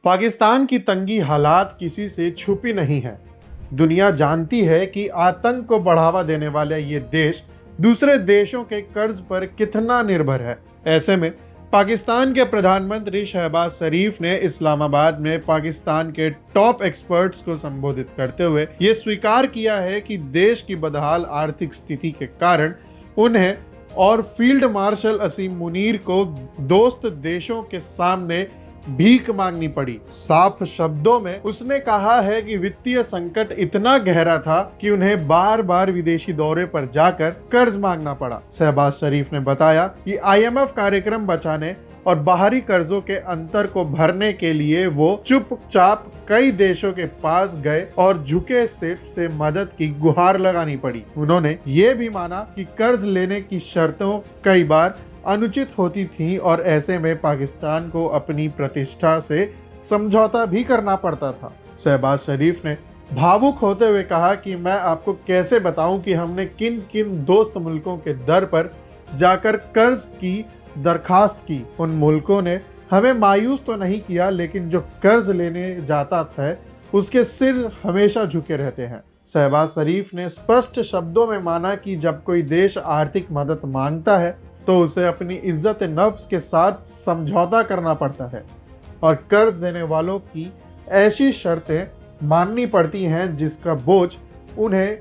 पाकिस्तान की तंगी हालात किसी से छुपी नहीं है। दुनिया जानती है कि आतंक को बढ़ावा देने वाले ये देश दूसरे देशों के कर्ज पर कितना निर्भर है। ऐसे में पाकिस्तान के प्रधानमंत्री शहबाज शरीफ ने इस्लामाबाद में पाकिस्तान के टॉप एक्सपर्ट्स को संबोधित करते हुए ये स्वीकार किया है कि देश की बदहाल आर्थिक स्थिति के कारण उन्हें और फील्ड मार्शल असीम मुनीर को दोस्त देशों के सामने भीख मांगनी पड़ी। साफ शब्दों में उसने कहा है कि वित्तीय संकट इतना गहरा था कि उन्हें बार बार विदेशी दौरे पर जाकर कर्ज मांगना पड़ा। शहबाज शरीफ ने बताया कि IMF कार्यक्रम बचाने और बाहरी कर्जों के अंतर को भरने के लिए वो चुपचाप कई देशों के पास गए और झुके सिर से मदद की गुहार लगानी पड़ी। उन्होंने ये भी माना कि कर्ज लेने की शर्तों कई बार अनुचित होती थी और ऐसे में पाकिस्तान को अपनी प्रतिष्ठा से समझौता भी करना पड़ता था। शहबाज शरीफ ने भावुक होते हुए कहा कि मैं आपको कैसे बताऊं कि हमने किन किन दोस्त मुल्कों के दर पर जाकर कर्ज की दरखास्त की। उन मुल्कों ने हमें मायूस तो नहीं किया, लेकिन जो कर्ज लेने जाता था उसके सिर हमेशा झुके रहते हैं। शहबाज शरीफ ने स्पष्ट शब्दों में माना कि जब कोई देश आर्थिक मदद मांगता है तो उसे अपनी इज्जत नफ्स के साथ समझौता करना पड़ता है और कर्ज देने वालों की ऐसी शर्तें माननी पड़ती हैं जिसका बोझ उन्हें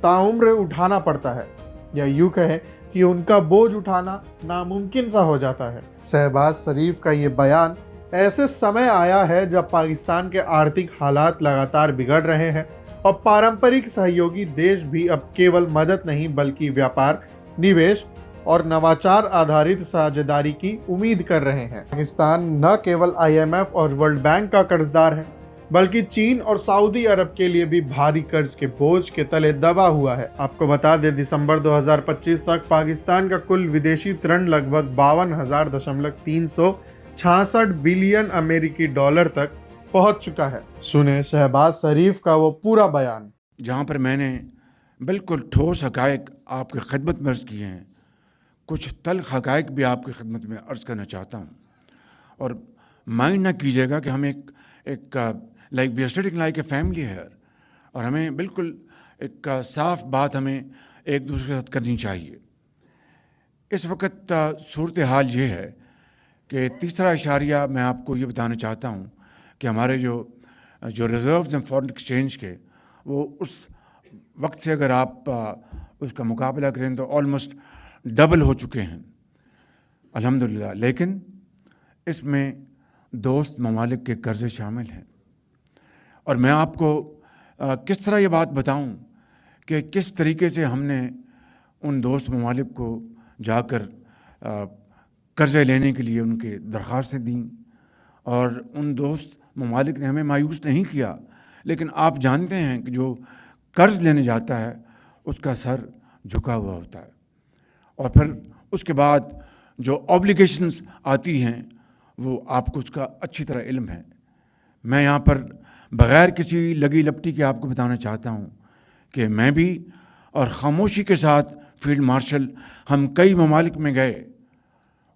ताउम्र उठाना पड़ता है, या यूं कहें कि उनका बोझ उठाना नामुमकिन सा हो जाता है। शहबाज शरीफ का ये बयान ऐसे समय आया है जब पाकिस्तान के आर्थिक हालात लगातार बिगड़ रहे हैं और पारंपरिक सहयोगी देश भी अब केवल मदद नहीं बल्कि व्यापार, निवेश और नवाचार आधारित साझेदारी की उम्मीद कर रहे हैं। पाकिस्तान न केवल IMF और वर्ल्ड बैंक का कर्जदार है बल्कि चीन और सऊदी अरब के लिए भी भारी कर्ज के बोझ के तले दबा हुआ है। आपको बता दें, दिसंबर 2025 तक पाकिस्तान का कुल विदेशी ऋण लगभग 52,366 बिलियन अमेरिकी डॉलर तक पहुंच चुका है। सुने शहबाज शरीफ का वो पूरा बयान। जहाँ पर मैंने बिल्कुल ठोस हक़ाइक़ आपकी खिदमत में अर्ज़ किए हैं, कुछ तल्ख़ हक़ाइक़ भी आपकी खिदमत में अर्ज़ करना चाहता हूँ। और माइंड ना कीजिएगा कि हम एक like we are sitting like a family here, और हमें बिल्कुल एक साफ बात हमें एक दूसरे के साथ करनी चाहिए। इस वक्त सूरत हाल ये है कि तीसरा इशारिया मैं आपको ये बताना चाहता हूँ कि हमारे जो रिज़र्व्स हैं फॉरेन एक्सचेंज के, वो उस वक्त से अगर आप उसका मुकाबला करें तो ऑलमोस्ट डबल हो चुके हैं अल्हम्दुलिल्लाह। लेकिन इसमें दोस्त ममालिक के कर्ज़े शामिल हैं, और मैं आपको किस तरह ये बात बताऊं कि किस तरीके से हमने उन दोस्त ममालिक को जाकर कर्ज़े लेने के लिए उनके दरख्वास्तें दी, और उन दोस्त ममालिक ने हमें मायूस नहीं किया। लेकिन आप जानते हैं कि जो कर्ज़ लेने जाता है उसका सर झुका हुआ होता है, और फिर उसके बाद जो ऑब्लिगेशंस आती हैं वो आपको उसका अच्छी तरह इल्म है। मैं यहाँ पर बग़ैर किसी लगी लपटी के आपको बताना चाहता हूँ कि मैं भी और ख़ामोशी के साथ फील्ड मार्शल हम कई ममालिक में गए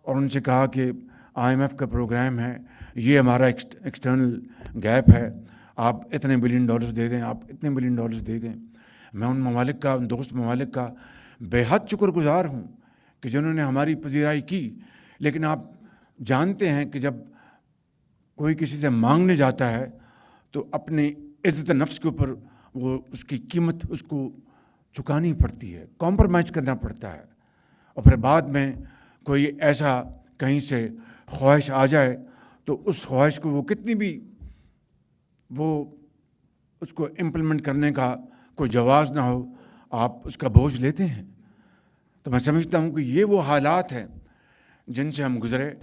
और उनसे कहा कि IMF का प्रोग्राम है, ये हमारा एक्सटर्नल गैप है, आप इतने बिलियन डॉलर्स दे दें, आप इतने बिलियन डॉलर्स दे दें। मैं उन ममालिक का, उन दोस्त ममालिक का बेहद शुक्रगुज़ार हूँ कि जिन्होंने हमारी पजीराई की। लेकिन आप जानते हैं कि जब कोई किसी से मांगने जाता है तो अपनी इज़्ज़त नफ्स के ऊपर वो उसकी कीमत उसको चुकानी पड़ती है, कॉम्प्रोमाइज़ करना पड़ता है, और फिर बाद में कोई ऐसा कहीं से ख्वाहिश आ जाए तो उस ख्वाहिश को वो कितनी भी वो उसको इम्प्लीमेंट करने का कोई जवाज़ ना हो, आप उसका बोझ लेते हैं। तो मैं समझता हूँ कि ये वो हालात हैं जिनसे हम गुज़रे।